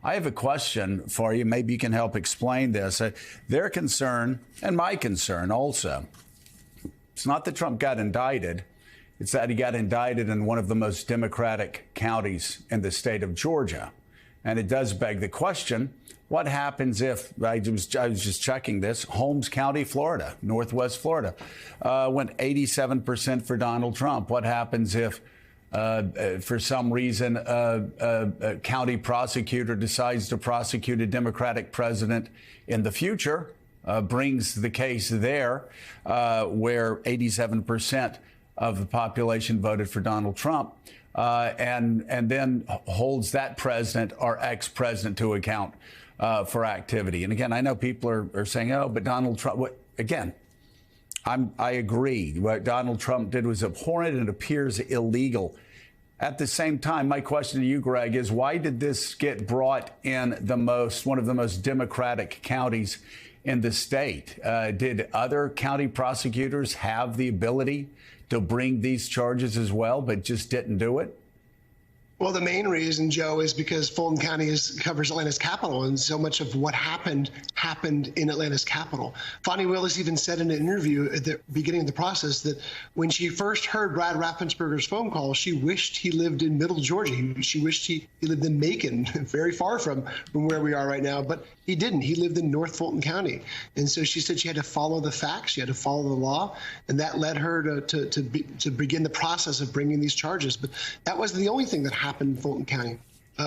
I have a question for you. Maybe you can help explain this. Their concern, and my concern also, it's not that Trump got indicted. It's that he got indicted in one of the most Democratic counties in the state of Georgia. And it does beg the question, what happens if, I was just checking this, Holmes County, Florida, Northwest Florida, went 87% for Donald Trump. What happens if, for some reason, a county prosecutor decides to prosecute a Democratic president in the future, brings the case there, where 87% of the population voted for Donald Trump, and then holds that president or ex-president to account for activity. And again, I know people are saying, oh, but Donald Trump, again, I agree. What Donald Trump did was abhorrent and appears illegal. At the same time, my question to you, Greg, is why did this get brought in one of the most Democratic counties in the state? Did other county prosecutors have the ability to bring these charges as well, but just didn't do it? Well, the main reason, Joe, is because Fulton County covers Atlanta's capital, and so much of what happened in Atlanta's capital. Fani Willis even said in an interview at the beginning of the process that when she first heard Brad Raffensperger's phone call, she wished he lived in Middle Georgia. She wished he lived in Macon, very far from where we are right now, but he didn't. He lived in North Fulton County. And so she said she had to follow the facts, she had to follow the law, and that led her to begin the process of bringing these charges. But that wasn't the only thing that happened in Fulton County.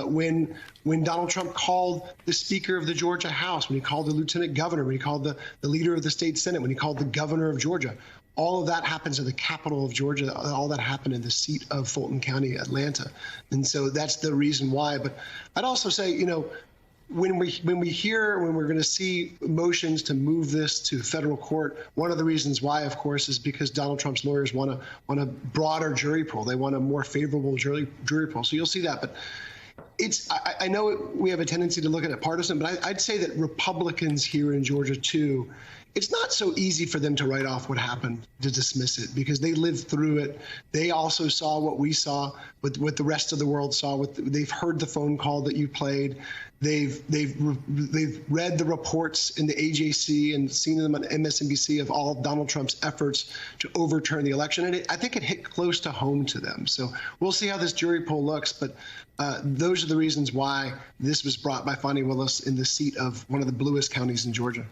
When Donald Trump called the Speaker of the Georgia House, when he called the Lieutenant Governor, when he called the Leader of the State Senate, when he called the Governor of Georgia, all of that happens in the capital of Georgia. All that happened in the seat of Fulton County, Atlanta. And so that's the reason why. But I'd also say, you know, when we're going to see motions to move this to federal court, one of the reasons why, of course, is because Donald Trump's lawyers want a broader jury pool. They want a more favorable jury pool. So you'll see that. But I know we have a tendency to look at it partisan, but I'd say that Republicans here in Georgia, too, it's not so easy for them to write off what happened, to dismiss it, because they lived through it. They also saw what we saw, what the rest of the world saw. They've heard the phone call that you played. They've read the reports in the AJC and seen them on MSNBC of all of Donald Trump's efforts to overturn the election. And I think it hit close to home to them. So we'll see how this jury poll looks. But those are the reasons why this was brought by Fani Willis in the seat of one of the bluest counties in Georgia.